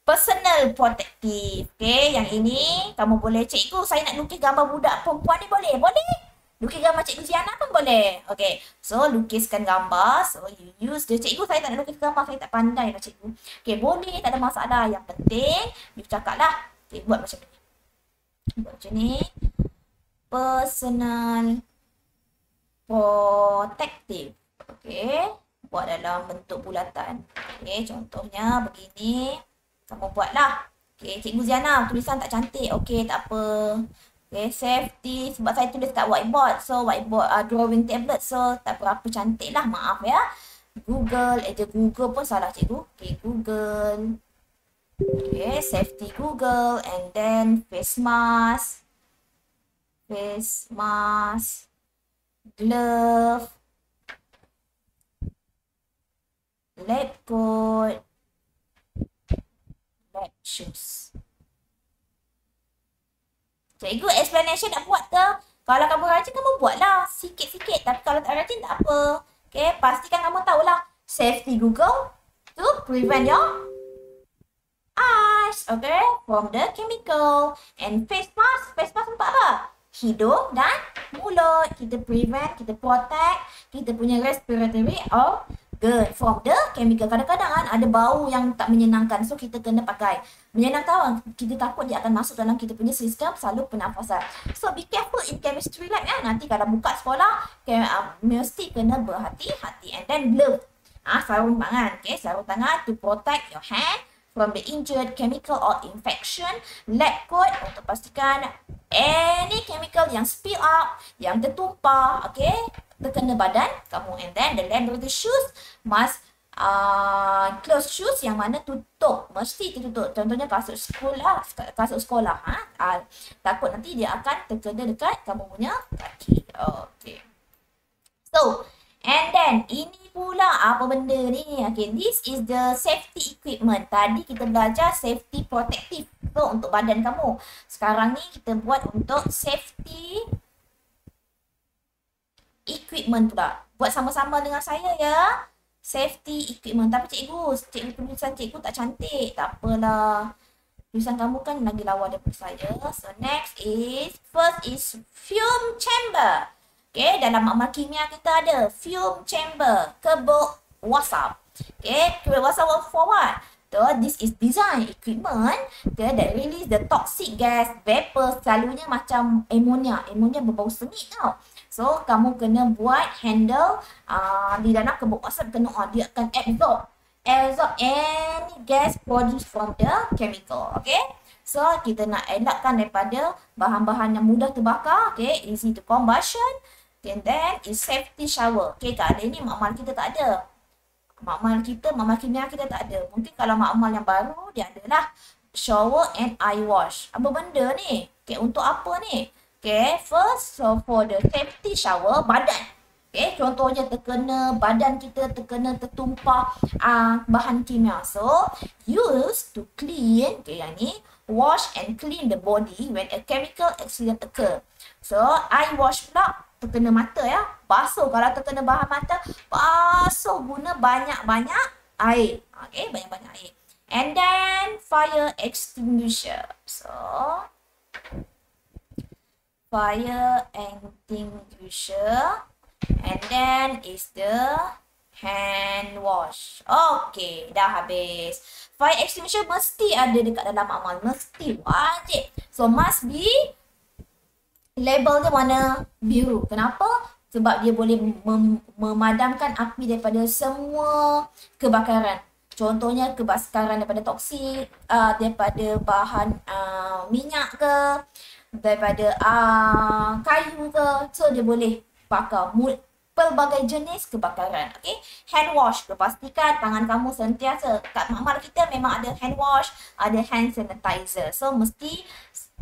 personal protective. Okay, yang ini kamu boleh, cikgu saya nak lukis gambar budak perempuan ni boleh? Boleh. Lukis gambar cikgu Ziana pun boleh. Okay, so lukiskan gambar. So you use the, cikgu saya tak nak lukis gambar, saya tak pandai lah cikgu. Okay, boleh, tak ada masalah. Yang penting, you cakap lah. Okay, buat macam ni. Buat macam ni. Personal protective. Okay, buat dalam bentuk bulatan. Okay, contohnya begini. Kamu buatlah. Okay, cikgu Ziana tulisan tak cantik. Okay, tak apa. Okay, safety. Sebab saya tulis kat whiteboard. So, whiteboard drawing tablet. So, tak berapa cantik lah. Maaf ya. Google. Google pun salah cikgu. Okay, Google. Okay, safety Google. And then face mask. Face mask, glove, lab coat, lab shoes. Cikgu explanation nak buat ke? Kalau kamu rajin, kamu buatlah sikit-sikit. Tapi kalau tak rajin, tak apa. Okay, pastikan kamu tahulah safety Google to prevent your eyes, okay, from the chemical. And face mask untuk apa? Hidung dan mulut. Kita prevent, kita protect kita punya respiratory organ from the chemical. Kadang-kadang kan ada bau yang tak menyenangkan. So, kita kena pakai menyenangkan. Kita takut dia akan masuk dalam kita punya sistem salur pernafasan. So, be careful in chemistry lab ya. Nanti kalau buka sekolah, mesti kena berhati-hati. And then glove. Sarung tangan. Okay, sarung tangan to protect your hand from the injured chemical or infection. Lab coat untuk pastikan any chemical yang spill up, yang tertumpah, okay, terkena badan kamu. And then the laboratory shoes must close shoes, yang mana tutup, mesti ditutup. Contohnya kasut sekolah, takut nanti dia akan terkena dekat kamu punya kaki. Okay. So, and then ini pula apa benda ni? Okay, this is the safety equipment. Tadi kita belajar safety protective. So, untuk badan kamu. Sekarang ni kita buat untuk safety equipment pula. Buat sama-sama dengan saya ya. Safety equipment. Tapi cikgu tulisan cikgu tak cantik. Tak apalah. Tulisan kamu kan lagi lawa daripada saya. So next is, first is fume chamber. Okay, dalam makmal kimia kita ada fume chamber, kebuk wasap. Okay, kebuk wasap for what? So this is design equipment, okay, that release the toxic gas, vapor, selalunya macam ammonia. Ammonia berbau sengit tau. So kamu kena buat handle di dalam kebuk wasap, kena dia akan absorb any gas produced from the chemical. Okay, so kita nak elakkan daripada bahan-bahan yang mudah terbakar. Okay, easy to combustion. And then is safety shower. Okay, kat ada ni makmal kita tak ada. Makmal kimia kita tak ada. Mungkin kalau makmal yang baru, dia adalah shower and eye wash. Apa benda ni? Okay, untuk apa ni? Okay, first, so for the safety shower, badan. Okay, contohnya terkena, badan kita terkena tertumpah bahan kimia. So, use to clean, okay, yang ni, wash and clean the body when a chemical accident occur. So, eye wash pula, terkena mata ya, basuh. Kalau terkena bahan mata, basuh guna banyak-banyak air. Okay, banyak-banyak air. And then fire extinguisher. So fire extinguisher. And then is the hand wash. Okay, dah habis. Fire extinguisher mesti ada dekat dalam amal. Mesti, wajib. So must be label dia warna biru. Kenapa? Sebab dia boleh memadamkan api daripada semua kebakaran. Contohnya kebakaran daripada toksik, daripada bahan minyak ke, daripada kayu ke. So dia boleh bakar pelbagai jenis kebakaran. Okay? Hand wash. Pastikan tangan kamu sentiasa. Kat makmal kita memang ada hand wash, ada hand sanitizer. So mesti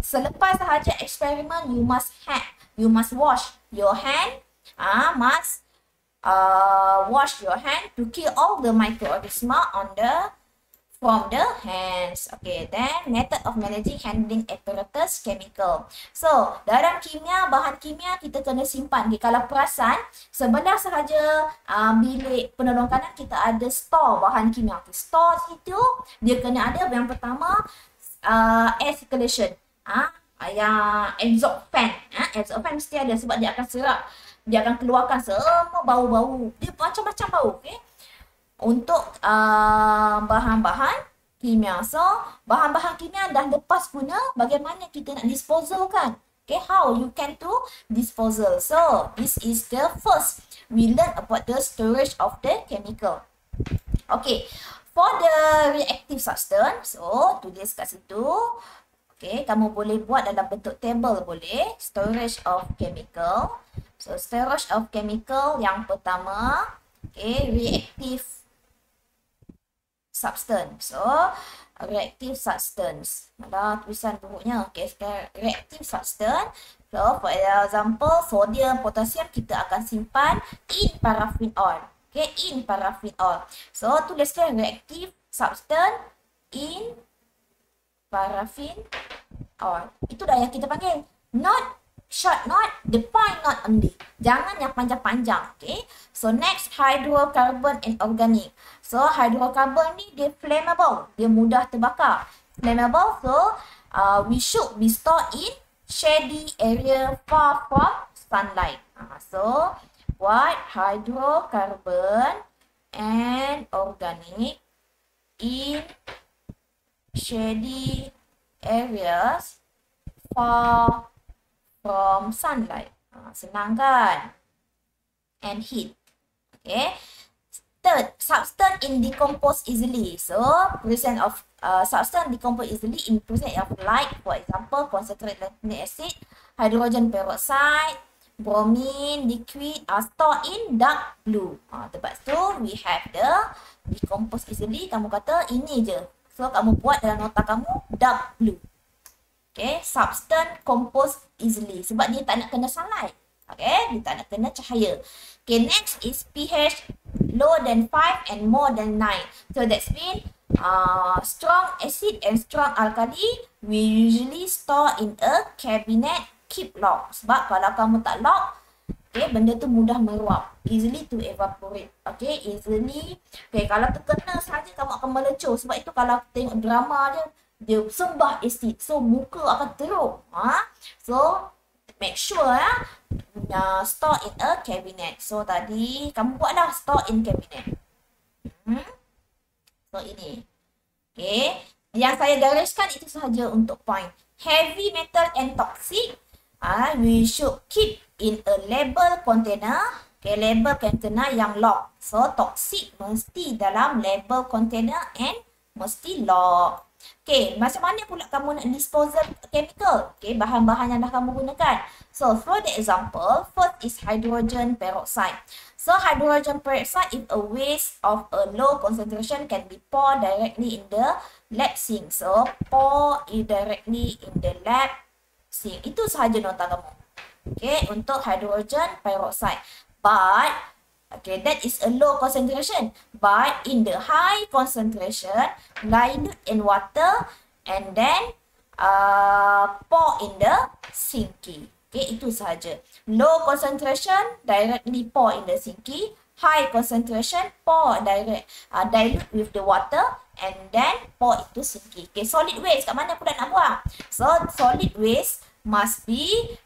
selepas sahaja eksperimen, you must wash your hand. Must wash your hand to kill all the microorganisms from the hands. Okay, then method of managing handling apparatus chemical. So, dalam kimia, bahan kimia kita kena simpan. Okay, kalau perasan, sebelah sahaja bilik penolong kanan kita ada store bahan kimia. Okay, store situ, dia kena ada yang pertama, air circulation. Yang exhaust fan. Exhaust fan mesti ada sebab dia akan serap. Dia akan keluarkan semua bau-bau. Dia macam-macam bau. Okay? Untuk bahan-bahan kimia. So, bahan-bahan kimia dah lepas guna, bagaimana kita nak disposal kan? Okay, how you can do disposal. So, this is the first. We learn about the storage of the chemical. Okay, for the reactive substance, so tulis kat situ. Okay, kamu boleh buat dalam bentuk table boleh. Storage of chemical. So, storage of chemical yang pertama, okay, reactive substance. So, reactive substance. Ada tulisan buruknya. Okay, reactive substance. So, for example, sodium, potassium kita akan simpan in paraffin oil. Okay, in paraffin oil. So, tuliskan reactive substance in paraffin oil. Itu dah yang kita panggil. Not short not, the point not only. Jangan yang panjang-panjang. Okay. So next, hydrocarbon and organic. So hydrocarbon ni dia flammable. Dia mudah terbakar. Flammable, so we should be stored in shady area far from sunlight. So buat hydrocarbon and organic in shady areas far from sunlight. Senang kan? And heat. Okay. Third, substance in decompose easily. So, presence of substance decompose easily in presence of light. For example, concentrated lactic acid, hydrogen peroxide, bromine, liquid are stored in dark blue. Tempat tu, we have the decompose easily. Kamu kata ini je. So, kamu buat dalam nota kamu dark blue. Okay, substance compose easily. Sebab dia tak nak kena sunlight. Okay, dia tak nak kena cahaya. Okay, next is pH lower than 5 and more than 9. So, that's mean strong acid and strong alkali we usually store in a cabinet, keep lock. Sebab kalau kamu tak lock, okay, benda tu mudah meruap. Easily to evaporate. Okay, easily. Okay, kalau terkena saja kamu akan melecur. Sebab itu kalau tengok drama dia, dia sembah asid. So muka akan teruk. So make sure store in a cabinet. So tadi kamu buatlah store in cabinet. So ini. Okay. Yang saya gariskan itu sahaja untuk point. Heavy metal and toxic, we should keep in a label container. Okay, label container yang lock. So toxic mesti dalam label container and mesti lock. Okay, macam mana pula kamu nak disposal chemical? Okay, bahan-bahan yang dah kamu gunakan. So for the example, first is hydrogen peroxide. So hydrogen peroxide is a waste of a low concentration can be poured directly in the lab sink. So pour it directly in the lab sink. Itu sahaja nota kamu. Okay, untuk hydrogen peroxide. But okay, that is a low concentration. But in the high concentration, dilute in water and then pour in the sinky. Okay, itu sahaja. Low concentration, directly pour in the sinky. High concentration, pour direct, dilute with the water and then pour into sinky. Okay, solid waste kat mana pula nak buang? So, solid waste must be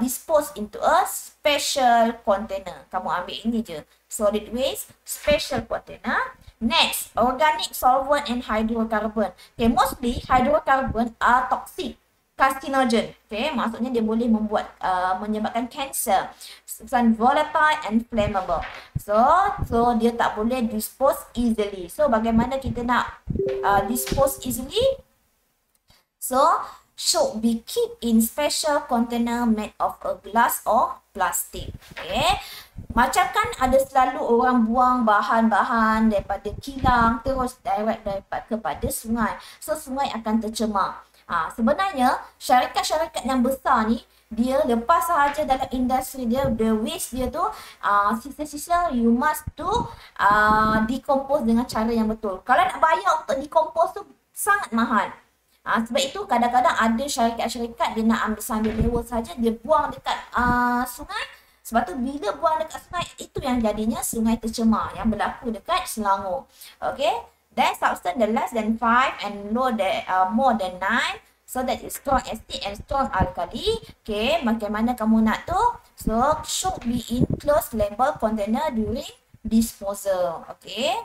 disposed into a special container. Kamu ambil ini je. Solid waste, special container. Next, organic solvent and hydrocarbon. Okay, mostly hydrocarbon are toxic, carcinogen. Okay, maksudnya dia boleh membuat menyebabkan cancer. And volatile and flammable. So dia tak boleh dispose easily. So bagaimana kita nak dispose easily? So should be kept in special container made of a glass or plastic. Okay. Macam kan ada selalu orang buang bahan-bahan daripada kilang terus direct kepada sungai. So sungai akan tercemar. Sebenarnya syarikat-syarikat yang besar ni, dia lepas sahaja dalam industri dia, the waste dia tu sisa-sisa you must to decompose dengan cara yang betul. Kalau nak bayar untuk decompose tu sangat mahal. Sebab itu kadang-kadang ada syarikat-syarikat dia nak ambil sambil lewa saja, dia buang dekat sungai. Sebab tu bila buang dekat sungai, itu yang jadinya sungai tercemar yang berlaku dekat Selangor. Okay. Then substance the less than 5 and low more than 9. So that is strong acid and strong alkali. Okay. Bagaimana kamu nak tu? So should be in closed label container during disposal. Okay.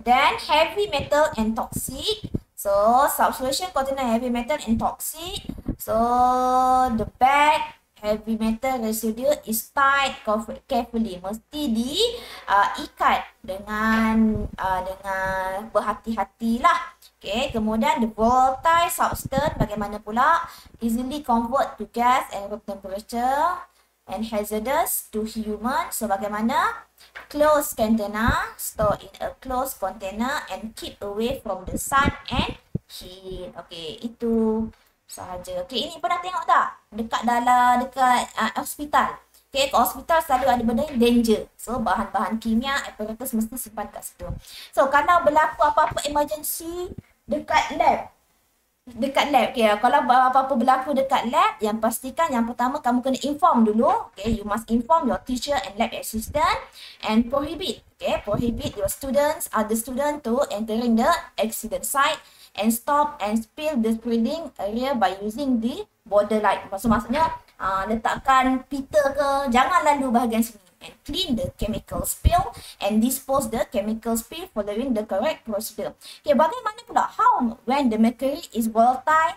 Then heavy metal and toxic. So subsolution container heavy metal and toxic. So the bag heavy metal residue is tied carefully. Mesti diikat dengan berhati-hatilah. Okay. Kemudian the volatile substance bagaimana pula? Easily convert to gas and room temperature and hazardous to human. So bagaimana? Closed container, store in a closed container and keep away from the sun and heat. Okay, itu sahaja. Okay, ini pernah tengok tak? Dekat hospital. Okay, kat hospital selalu ada benda yang danger. So, bahan-bahan kimia, apparatus mesti simpan kat situ. So, kalau berlaku apa-apa emergency dekat lab, okay, kalau apa-apa berlaku dekat lab, yang pastikan yang pertama kamu kena inform dulu. Okay, you must inform your teacher and lab assistant and prohibit your students, other student to entering the accident site and stop and spill the spreading area by using the border light. Maksudnya letakkan pita ke, jangan lalu bahagian sini. And clean the chemical spill and dispose the chemical spill following the correct procedure. Okay, bagaimana pula? How when the mercury is volatile,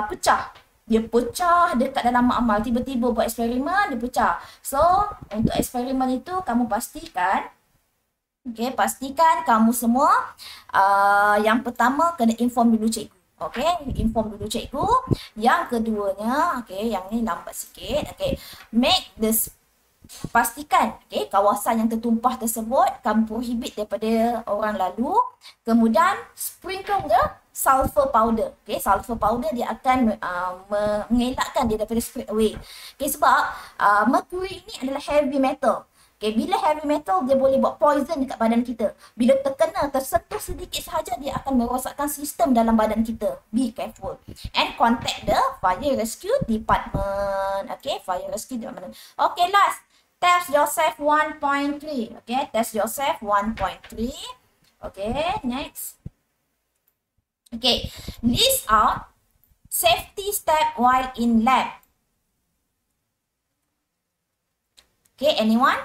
pecah. Dia pecah dekat dalam amal. Tiba-tiba buat eksperimen, dia pecah. So, untuk eksperimen itu kamu pastikan, okay, pastikan kamu semua yang pertama kena inform dulu cikgu. Okay, inform dulu cikgu. Yang keduanya, okay, yang ni lambat sikit. Okay, make the pastikan kawasan yang tertumpah tersebut kamu prohibit daripada orang lalu. Kemudian sprinkle the sulfur powder. Sulfur powder dia akan mengelakkan dia daripada spread away. Sebab mercury ini adalah heavy metal. Bila heavy metal dia boleh buat poison dekat badan kita. Bila tersentuh sedikit sahaja dia akan merosakkan sistem dalam badan kita. Be careful. And contact the fire rescue department. Fire rescue department. Last. Test yourself 1.3. Test yourself 1.3. Okay, next. Okay, list out safety step while in lab. Okay, anyone?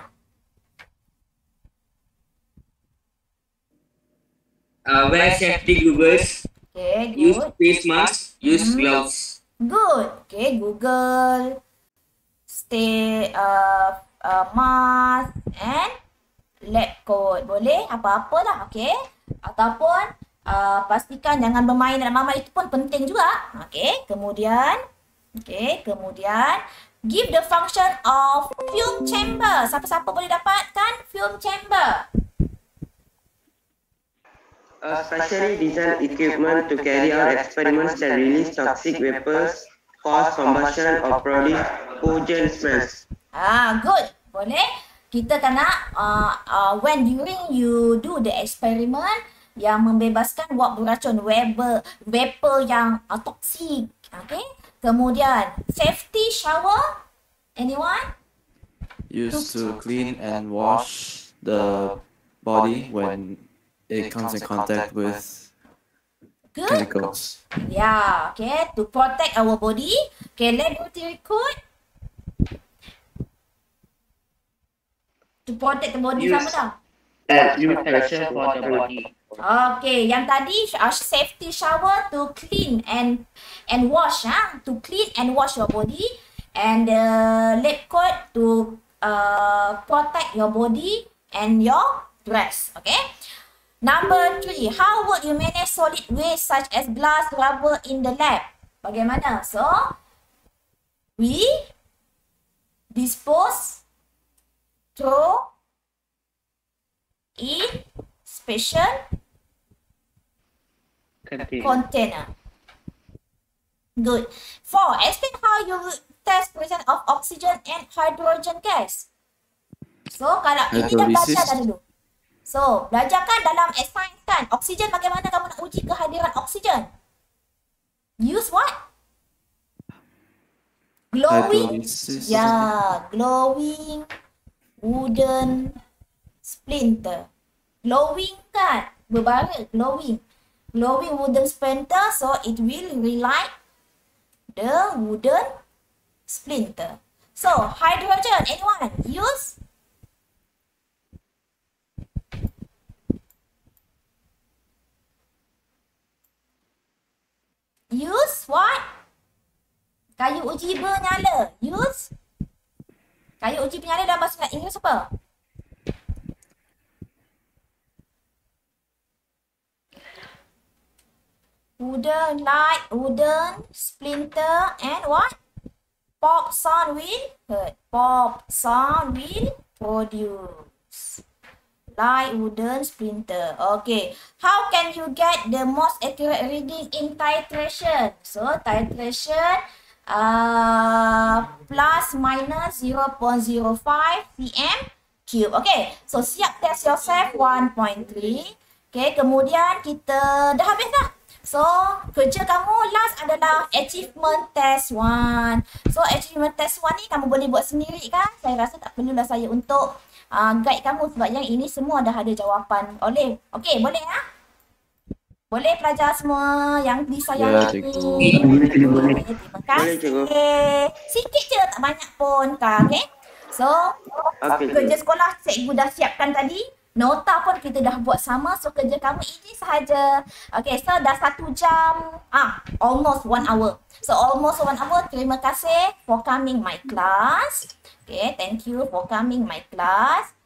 Wear safety goggles, Okay, use good. face masks, use gloves. Good. Okay, Google. Stay mask and lab coat. Boleh apa-apa lah, okay? Ataupun pastikan jangan bermain dalam mamat, itu pun penting juga. Okay, kemudian give the function of fume chamber. Siapa-siapa boleh dapatkan fume chamber? A specially designed equipment to carry out experiments that release toxic vapors, cause combustion or produce pungent smells. Good. Boleh. Kita kena when during you do the experiment yang membebaskan wap beracun, vapor yang toksik. Okay. Kemudian safety shower. Anyone? Used to clean and wash the body when it comes in contact with Good. chemicals. Yeah, okay, to protect our body. Okay, laboratory coat. To protect the body sama dah. Use pressure for the body. Okay, yang tadi safety shower to clean and wash, to clean and wash your body, and the lab coat to protect your body and your dress. Okay. Number 3, how would you manage solid waste such as glass, rubber in the lab? Bagaimana? So, we dispose throw in special container. Good. 4, explain how you test presence of oxygen and hydrogen gas. So, kalau ini dah belajar dah dulu. So, belajarkan dalam science kan, oksigen, bagaimana kamu nak uji kehadiran oksigen? Use what? Glowing. Yeah, glowing wooden splinter. Glowing kan, berbara, glowing. Glowing wooden splinter, so it will relight the wooden splinter. So, hydrogen, anyone? Use? Use what? Kayu uji penyala. Use? Kayu uji penyala dalam bahasa Inggeris apa? Wooden light, wooden splinter, and what? Pop sound will hurt. Pop sound will produce. Light wooden splinter. Okay. How can you get the most accurate reading in titration? So, titration plus minus 0.05 cm cube. Okay. So, siap test yourself 1.3. Okay. Kemudian kita dah habis dah. So, kerja kamu last adalah achievement test 1. So, achievement test 1 ni kamu boleh buat sendiri kan? Saya rasa tak perlulah saya untuk guide kamu sebab yang ini semua dah ada jawapan. Boleh? Okey, boleh ya? Boleh pelajar semua yang disayangi. Boleh. Terima kasih. Sikit je, tak banyak pun. Okey? So, kerja sekolah cikgu dah siapkan tadi. Nota pun kita dah buat sama. So, kerja kamu ini sahaja. Okay, so dah 1 jam. Almost 1 hour. So, almost 1 hour. Terima kasih for coming my class. Okay, thank you for coming my class.